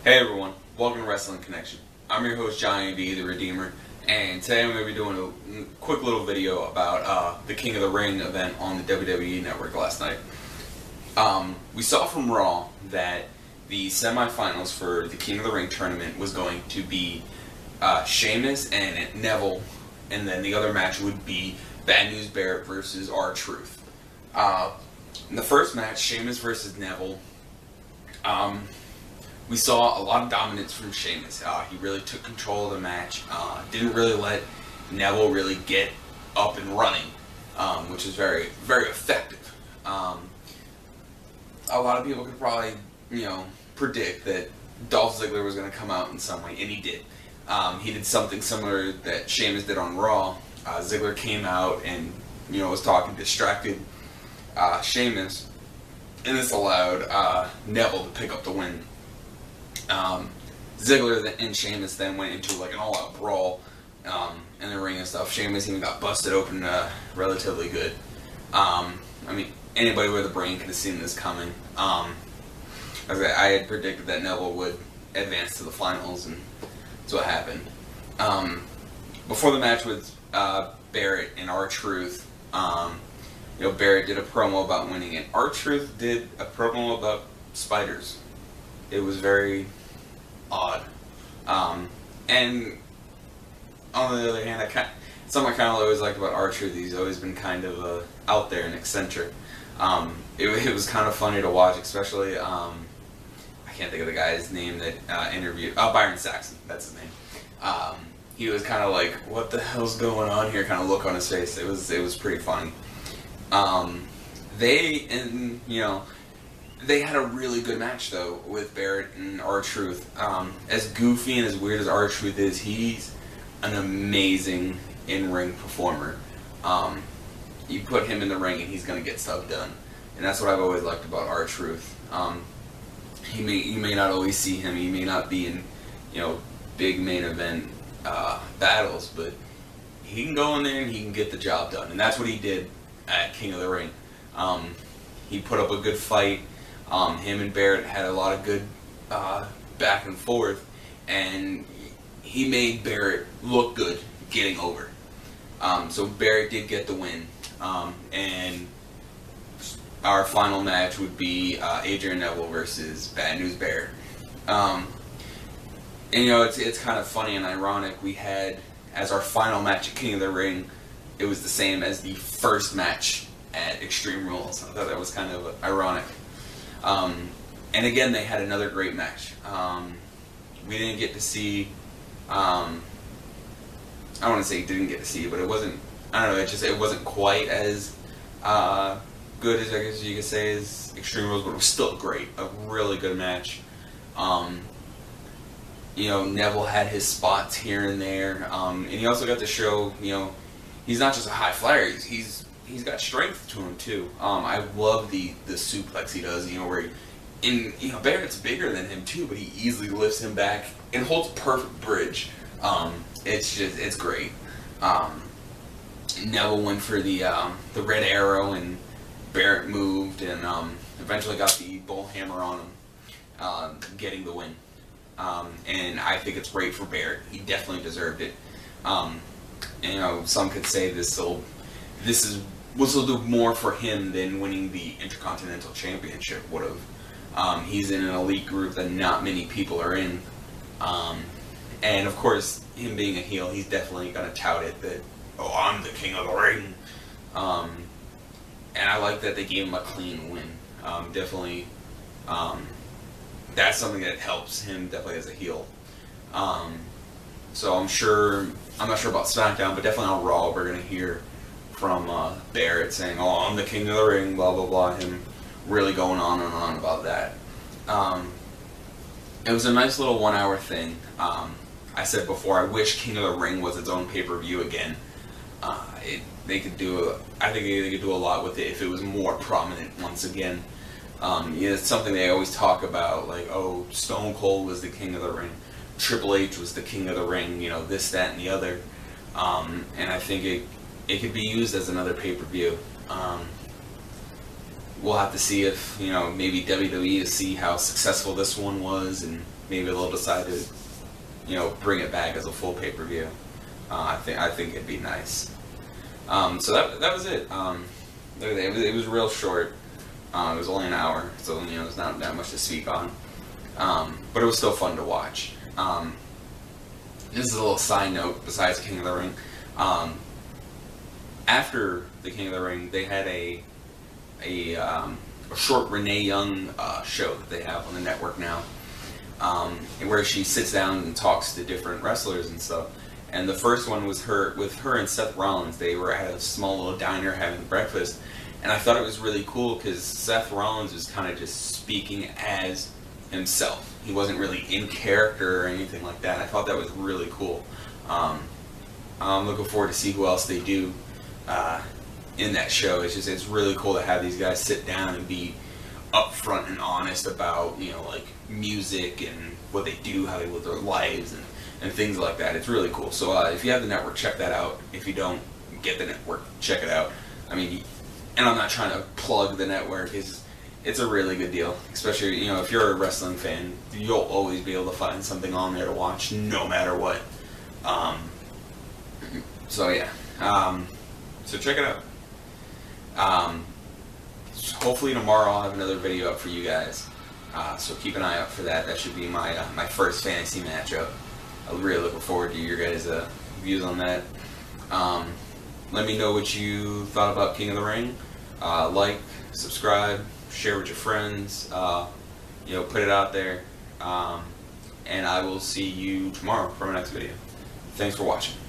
Hey everyone, welcome to Wrestling Connection. I'm your host Johnny B, the Redeemer, and today I'm going to be doing a quick little video about the King of the Ring event on the WWE Network last night. We saw from Raw that the semifinals for the King of the Ring tournament was going to be Sheamus and Neville, and then the other match would be Bad News Barrett versus R-Truth. In the first match, Sheamus versus Neville, we saw a lot of dominance from Sheamus. He really took control of the match. Didn't really let Neville really get up and running, which is very, very effective. A lot of people could probably, predict that Dolph Ziggler was going to come out in some way, and he did. He did something similar that Sheamus did on Raw. Ziggler came out and, was talking, distracted Sheamus, and this allowed Neville to pick up the win. Ziggler and Sheamus then went into like an all-out brawl in the ring and stuff. Sheamus even got busted open relatively good. Anybody with a brain could have seen this coming. I had predicted that Neville would advance to the finals, and that's what happened. Before the match with Barrett and R-Truth, Barrett did a promo about winning it. R-Truth did a promo about spiders. It was very odd. And on the other hand, something I kind of always liked about R-Truth, he's always been kind of out there and eccentric. It was kind of funny to watch, especially, I can't think of the guy's name that interviewed, Byron Saxton, that's his name. He was kind of like, what the hell's going on here, kind of look on his face. It was pretty funny. They had a really good match, though, with Barrett and R-Truth. As goofy and as weird as R-Truth is, he's an amazing in-ring performer. You put him in the ring and he's going to get stuff done. And that's what I've always liked about R-Truth. You may not always see him, he may not be in, big main event battles, but he can go in there and he can get the job done. And that's what he did at King of the Ring. He put up a good fight. Him and Barrett had a lot of good back and forth, and he made Barrett look good getting over. So Barrett did get the win, and our final match would be Adrian Neville versus Bad News Barrett. It's kind of funny and ironic. We had, as our final match at King of the Ring, it was the same as the first match at Extreme Rules. I thought that was kind of ironic. And again, they had another great match. We didn't get to see, I don't want to say didn't get to see, but it wasn't, it wasn't quite as good as, I guess you could say, as Extreme Rules, but it was still great. A really good match. Neville had his spots here and there, and he also got to show, he's not just a high flyer, he's got strength to him too. I love the suplex he does, where Barrett's bigger than him too, but he easily lifts him back and holds perfect bridge. It's great. Neville went for the red arrow, and Barrett moved and eventually got the bull hammer on him, getting the win. And I think it's great for Barrett. He definitely deserved it. Some could say this will do more for him than winning the Intercontinental Championship would have. He's in an elite group that not many people are in. And of course, him being a heel, he's definitely going to tout it that, I'm the King of the Ring. And I like that they gave him a clean win. Definitely, that's something that helps him definitely as a heel. So I'm not sure about SmackDown, but definitely on Raw, we're going to hear from Barrett saying, I'm the King of the Ring, blah, blah, blah, him really going on and on about that. It was a nice little 1 hour thing. I said before, I wish King of the Ring was its own pay-per-view again. I think they could do a lot with it if it was more prominent once again. It's something they always talk about, like, Stone Cold was the King of the Ring, Triple H was the King of the Ring, this, that, and the other. And I think it could be used as another pay-per-view. We'll have to see if, maybe WWE to see how successful this one was and, maybe they'll decide to, bring it back as a full pay-per-view. I think it'd be nice. So that was it. It was real short. It was only an hour, so there's not that much to speak on. But it was still fun to watch. This is a little side note besides King of the Ring. After the King of the Ring, they had a short Renee Young show that they have on the network now, where she sits down and talks to different wrestlers and stuff. And the first one was with her and Seth Rollins. They were at a small little diner having breakfast, and I thought it was really cool because Seth Rollins was kind of just speaking as himself. He wasn't really in character or anything like that. I thought that was really cool. I'm looking forward to see who else they do in that show. It's really cool to have these guys sit down and be upfront and honest about like music and what they do, how they live their lives, and things like that. It's really cool. So if you have the network, check that out. If you don't get the network, check it out. I mean, and I'm not trying to plug the network. It's a really good deal, especially if you're a wrestling fan. You'll always be able to find something on there to watch, no matter what. So yeah, so check it out. Hopefully tomorrow I'll have another video up for you guys. So keep an eye out for that. That should be my first fantasy matchup. I'm really looking forward to your guys' views on that. Let me know what you thought about King of the Ring. Like, subscribe, share with your friends. Put it out there. And I will see you tomorrow for my next video. Thanks for watching.